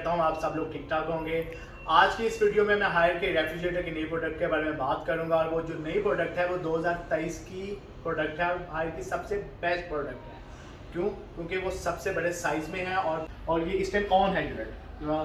करता हूँ आप सब लोग ठीक ठाक होंगे। आज की इस वीडियो में मैं हायर के रेफ्रिजरेटर की नई प्रोडक्ट के बारे में बात करूंगा और वो जो नई प्रोडक्ट है वो 2023 की प्रोडक्ट है, हायर की सबसे बेस्ट प्रोडक्ट है। क्यों? क्योंकि वो सबसे बड़े साइज़ में है और ये इस टाइम ऑन है यूनिट,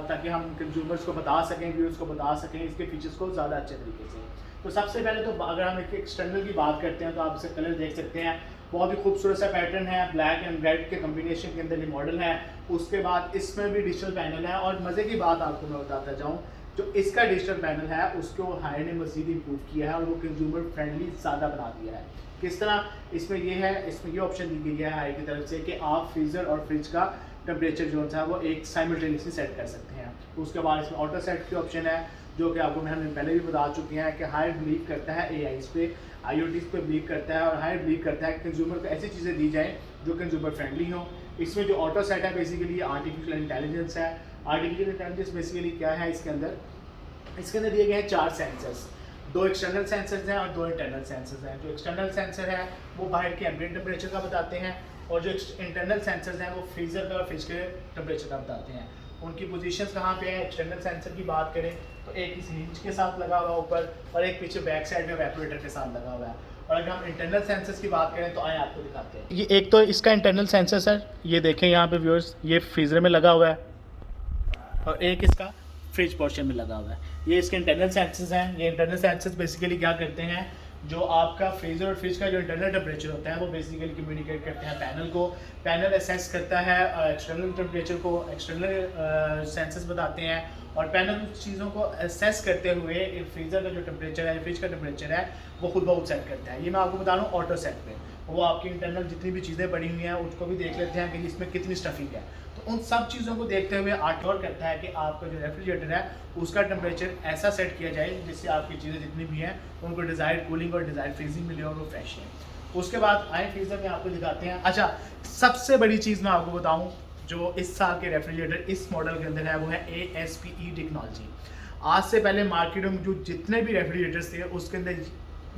ताकि हम कंज्यूमर्स को बता सकें, व्यूअर्स को बता सकें इसके फीचर्स को ज़्यादा अच्छे तरीके से। तो सबसे पहले तो अगर हम इसके एक्सटर्नल की बात करते हैं तो आप इसका कलर देख सकते हैं, बहुत ही खूबसूरत सा पैटर्न है, ब्लैक एंड रेड के कम्बिनेशन के अंदर ये मॉडल है। उसके बाद इसमें भी डिजिटल पैनल है और मज़े की बात आपको मैं बताता जाऊँ, जो इसका डिजिटल पैनल है उसको हायर ने मज़ीद इम्प्रूव किया है और वो कंज्यूमर फ्रेंडली ज़्यादा बना दिया है। किस तरह? इसमें ये है, इसमें ये ऑप्शन दी गई है हायर की तरफ से कि आप फ्रीज़र और फ्रिज का टेम्परेचर जो है वो एक साइमल्टेनियसली सेट कर सकते हैं। उसके बाद इसमें ऑटो सेट की ऑप्शन है, जो कि आपको हमने पहले भी बता चुके हैं कि हायर बिलीव करता है एआईज़ पे, आईओटीज़ पे बिलीव करता है और हायर बिलीव करता है कि कंज्यूमर को ऐसी चीज़ें दी जाएँ जो कंज्यूमर फ्रेंडली हो। इसमें जो ऑटो सेट है बेसिकली आर्टिफिशियल इंटेलिजेंस है। आर्टिफिशियल इंटेलिजेंस बेसिकली क्या है? इसके अंदर दिए गए हैं 4 सेंसर्स, 2 एक्सटर्नल सेंसर्स हैं और 2 इंटरनल सेंसर्स हैं। जो एक्सटर्नल सेंसर है वो बाहर के एम्बिएंट टेम्परेचर का बताते हैं और जो इंटरनल सेंसर्स हैं वो फ्रीज़र का और फ्रिज के टेम्परेचर का बताते हैं। उनकी पोजीशंस कहाँ पे है? एक्सटर्नल सेंसर की बात करें तो एक इस हिंज के साथ लगा हुआ ऊपर और एक पीछे बैक साइड में वेपोरेटर के साथ लगा हुआ है। और अगर हम इंटरनल सेंसर्स की बात करें तो आए आपको दिखाते हैं। ये एक तो इसका इंटरनल सेंसर सर, ये देखें यहाँ पे व्यूअर्स, ये फ्रीज़र में लगा हुआ है और एक इसका फ्रिज पोर्शन में लगा हुआ है। ये इसके इंटरनल सेंसर्स हैं। ये इंटरनल सेंसर्स बेसिकली क्या करते हैं, जो आपका फ्रीज़र और फ्रिज का जो इंटरनल टेम्परेचर होता है वो बेसिकली कम्युनिकेट करते हैं पैनल को। पैनल असेस करता है एक्सटर्नल टेम्परेचर को, एक्सटर्नल सेंसर्स बताते हैं और पैनल उस चीज़ों को असेस करते हुए फ्रीज़र का जो टेम्परेचर है, फ्रिज का टेम्परेचर है, वो खुद ब खुद सेट करता है। ये मैं आपको बता रहा हूँ ऑटो सेट पे। वो आपकी इंटरनल जितनी भी चीज़ें पड़ी हुई हैं उसको भी देख लेते हैं कि इसमें कितनी स्टफिंग है। तो उन सब चीज़ों को देखते हुए आश्योर करता है कि आपका जो रेफ्रिजरेटर है उसका टेम्परेचर ऐसा सेट किया जाए जिससे आपकी चीज़ें जितनी भी हैं उनको डिज़ायर्ड कूलिंग और डिज़ायर्ड फ्रीजिंग मिले और वो फ्रेश है। उसके बाद आए फ्रीज़र में आपको दिखाते हैं। अच्छा, सबसे बड़ी चीज़ मैं आपको बताऊँ जो इस साल के रेफ्रिजरेटर इस मॉडल के अंदर है वो है ASPE टेक्नोलॉजी। आज से पहले मार्केट में जो जितने भी रेफ्रिजरेटर्स थे उसके अंदर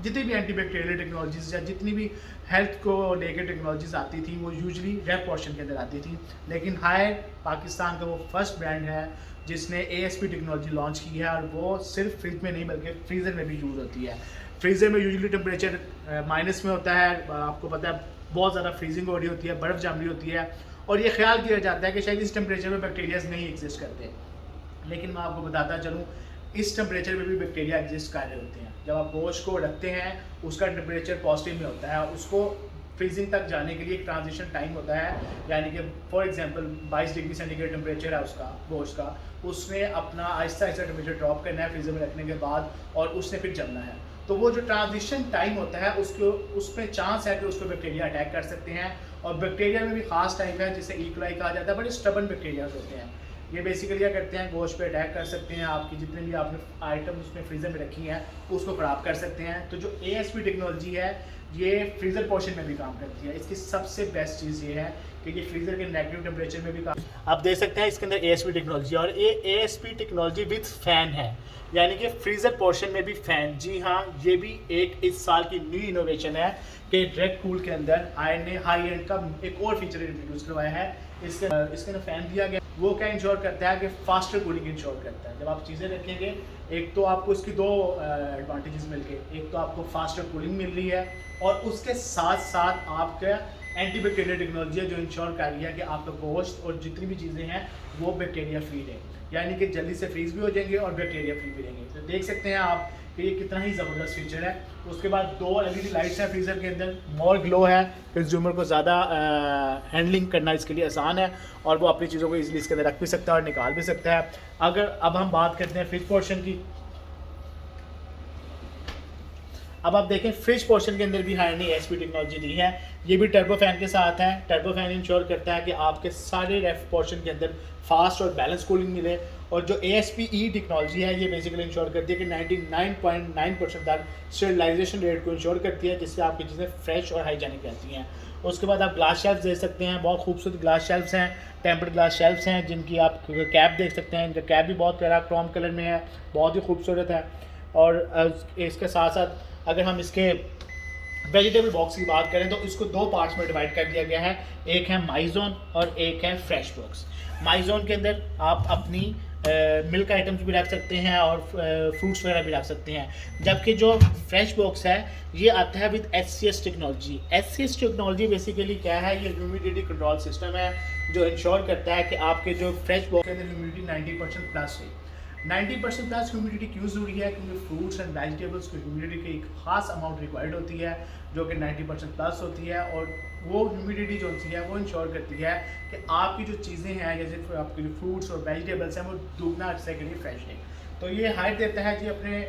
जितनी भी एंटीबैक्टीरियल टेक्नोलॉजीज़ या जितनी भी हेल्थ को लेकर टेक्नोलॉजीज़ आती थी वो यूजुअली रेप पोर्शन के अंदर आती थी, लेकिन हायर पाकिस्तान का वो फर्स्ट ब्रांड है जिसने ASP टेक्नोलॉजी लॉन्च की है और वो सिर्फ फ्रिज में नहीं बल्कि फ्रीज़र में भी यूज़ होती है। फ्रीज़र में यूजुअली टेम्परेचर माइनस में होता है, आपको पता है बहुत ज़्यादा फ्रीजिंग हो रही होती है, बर्फ़ जम रही होती है और ये ख्याल किया जाता है कि शायद इस टेम्परेचर में बैक्टीरियाज नहीं एग्जिस्ट करते, लेकिन मैं आपको बताता चलूँ इस टेम्परेचर में भी बैक्टीरिया एग्जिस्ट कर रहे होते हैं। जब आप गोश्त को रखते हैं उसका टेम्परेचर पॉजिटिव में होता है, उसको फ्रीजिंग तक जाने के लिए एक ट्रांजिशन टाइम होता है, यानी कि for example 22 degree centigrade temperature है उसका गोश्त का, उसने अपना आहिस्ता आहिस्ता टेम्परेचर ड्रॉप करना है फ्रीजर में रखने के बाद और उसने फिर जमना है। तो वो जो ट्रांजिशन टाइम होता है उसमें चांस है कि उसको बैक्टीरिया अटैक कर सकते हैं और बैक्टीरिया में भी खास टाइप है जिसे ईकोलाई कहा जाता है, बड़े स्टबन बैक्टीरिया होते हैं। ये बेसिकली क्या करते हैं, गोश्त पे अटैक कर सकते हैं, आपकी जितने भी आपने आइटम उसमें फ्रीज़र में रखी हैं उसको ख़राब कर सकते हैं। तो जो ASP टेक्नोलॉजी है ये फ्रीज़र पोर्शन में भी काम करती है। इसकी सबसे बेस्ट चीज़ ये है कि ये फ्रीज़र के नेगेटिव टेम्परेचर में भी काम, आप देख सकते हैं इसके अंदर ASP टेक्नोलॉजी और ये ASP टेक्नोलॉजी विथ फ़ैन है, यानी कि फ्रीज़र पोर्शन में भी फ़ैन। जी हाँ, ये भी एक इस साल की न्यू इनोवेशन है कि डायरेक्ट कूल के अंदर आयरन ने हाई एंड का एक और फीचर इंट्रोड्यूस करवाया है। इसके अंदर फ़ैन दिया गया, वो क्या इंश्योर करता है कि फास्टर कूलिंग इंश्योर करता है। जब आप चीज़ें रखेंगे एक तो आपको इसकी 2 एडवांटेजेस मिल गए, एक तो आपको फास्टर कूलिंग मिल रही है और उसके साथ साथ आपका एंटीबैक्टीरियल टेक्नोलॉजी है जो इंश्योर कर रही है कि आपका गोश्त और जितनी भी चीज़ें हैं वो बैक्टीरिया फ्री है, यानी कि जल्दी से फ्रीज भी हो जाएंगे और बैक्टीरिया फ्री भी रहेंगे। तो देख सकते हैं आप कि ये कितना ही ज़बरदस्त फीचर है। उसके बाद 2 LED लाइट्स हैं फ्रीज़र के अंदर, मोर ग्लो है, कंज्यूमर को ज़्यादा हैंडलिंग करना इसके लिए आसान है और वो अपनी चीज़ों को इजीली इसके अंदर रख भी सकता है और निकाल भी सकता है। अगर अब हम बात करते हैं फ्रिज पोर्शन की, अब आप देखें फ्रिज पोर्शन के अंदर भी हायर ने ASP टेक्नोलॉजी दी है। ये भी टर्बो फैन के साथ है। टर्बो फैन इंश्योर करता है कि आपके सारे रेफ पोर्शन के अंदर फास्ट और बैलेंस कूलिंग मिले और जो ASPE टेक्नोलॉजी है ये बेसिकली इंश्योर करती है कि 99.9% तक स्टरलाइजेशन रेट को इंश्योर करती है, जिससे आपकी चीज़ें फ्रेश और हाइजेनिक रहती हैं। उसके बाद आप ग्लास शेल्फ्स देख सकते हैं, बहुत खूबसूरत ग्लास शेल्फ्स हैं, टेम्पर्ड ग्लास शेल्फ्स हैं जिनकी आप कैप देख सकते हैं। इनका कैप भी बहुत प्यारा क्रोम कलर में है, बहुत ही खूबसूरत है। और इसके साथ साथ अगर हम इसके वेजिटेबल बॉक्स की बात करें तो इसको दो पार्ट्स में डिवाइड कर दिया गया है, एक है माइजोन और एक है फ्रेश बॉक्स। माइजोन के अंदर आप अपनी मिल्क आइटम्स भी रख सकते हैं और फ्रूट्स वगैरह भी रख सकते हैं, जबकि जो फ्रेश बॉक्स है ये आता है with SCS technology. SCS technology basically क्या है, ये ह्यूमिडिटी कंट्रोल सिस्टम है जो इंश्योर करता है कि आपके जो फ्रेश बॉक्स के अंदर ह्यूमिडिटी 90% प्लस है। 90% प्लस ह्यूमिडिटी क्यों ज़रूरी है, क्योंकि फ्रूट्स एंड वेजिटेबल्स को ह्यूमिडिटी की एक खास अमाउंट रिक्वायर्ड होती है जो कि 90% प्लस होती है, और वो ह्यूमिडिटी जो होती है वो इंश्योर करती है कि आपकी जो चीज़ें हैं जैसे आपके जो फ्रूट्स और वेजिटेबल्स हैं वो दुगना अरसे के लिए फ्रेश रहें। तो ये हाइट देता है जी अपने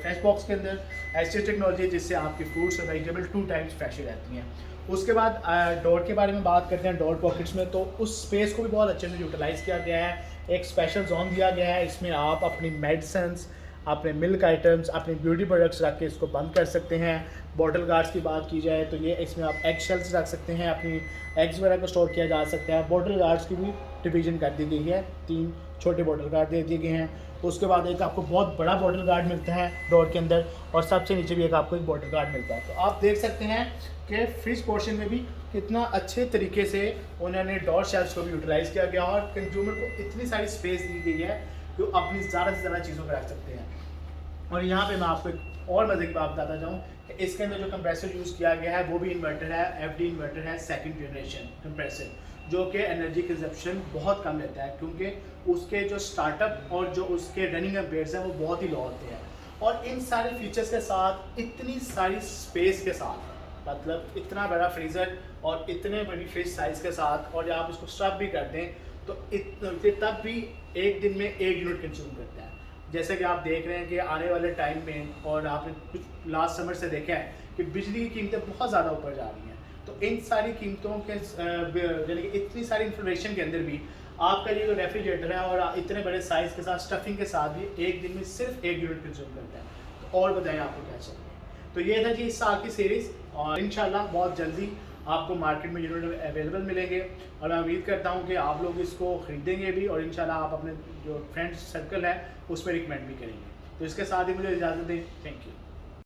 फ्रेश बॉक्स के अंदर SCS टेक्नोलॉजी, जिससे आपके फ्रूट्स और वेजिटेबल 2 टाइम्स फ्रेश रहती हैं। उसके बाद डॉट के बारे में बात करते हैं। डॉट पॉकेट्स में तो उस स्पेस को भी बहुत अच्छे से यूटिलाइज़ किया गया है, एक स्पेशल जोन दिया गया है, इसमें आप अपनी मेडिसिन्स, अपने मिल्क आइटम्स, अपने ब्यूटी प्रोडक्ट्स रख के इसको बंद कर सकते हैं। बॉटल गार्ड्स की बात की जाए तो ये इसमें आप एग शेल्स रख सकते हैं, अपनी एग्स वगैरह को स्टोर किया जा सकता है। बॉटल गार्ड्स की भी डिवीजन कर दी गई है, 3 छोटे बॉटल गार्ड दे दिए गए हैं। उसके बाद एक आपको बहुत बड़ा बॉटल गार्ड मिलता है डॉट के अंदर, और सबसे नीचे भी एक आपको एक बॉटल गार्ड मिलता है। तो आप देख सकते हैं कि फ्रिज पोर्शन में भी कितना अच्छे तरीके से उन्होंने डॉट शेल्फ्स को भी यूटिलाइज़ किया गया, और कंज्यूमर को इतनी सारी स्पेस दी गई है कि वो अपनी ज़्यादा से ज़्यादा चीज़ों को रख सकते हैं। और यहाँ पे मैं आपको एक और मज़े की बात बताता जाऊँ कि इसके अंदर जो कंप्रेसर यूज़ किया गया है वो भी इन्वर्टर है, FD इन्वर्टर है, 2nd जनरेशन कंप्रेसर, जो कि एनर्जी कंजप्शन बहुत कम लेता है, क्योंकि उसके जो स्टार्टअप और जो उसके रनिंग एम्पेयर्स हैं वो बहुत ही लो होते हैं। और इन सारे फीचर्स के साथ, इतनी सारी स्पेस के साथ, मतलब इतना बड़ा फ्रीज़र और इतने बड़ी फ्रिज साइज़ के साथ, और आप इसको स्टफ भी कर दें तो तब भी एक दिन में 1 यूनिट कंज्यूम करता है। जैसे कि आप देख रहे हैं कि आने वाले टाइम में, और आपने कुछ लास्ट समर से देखा है कि बिजली की कीमतें बहुत ज़्यादा ऊपर जा रही हैं, तो इन सारी कीमतों के यानी कि इतनी सारी इंफॉर्मेशन के अंदर भी आपका ये जो रेफ्रिजरेटर है और इतने बड़े साइज़ के साथ स्टफिंग के साथ भी एक दिन में सिर्फ 1 यूनिट कंज्यूम करता है। तो और बताएं आपको क्या चाहिए। तो ये था जी इस साल की सीरीज़, और इंशाल्लाह बहुत जल्दी आपको मार्केट में यूनिट अवेलेबल मिलेंगे, और मैं उम्मीद करता हूँ कि आप लोग इसको ख़रीदेंगे भी, और इंशाल्लाह आप अपने जो फ्रेंड्स सर्कल है उसमें रिकमेंड भी करेंगे। तो इसके साथ ही मुझे इजाज़त दें। Thank you.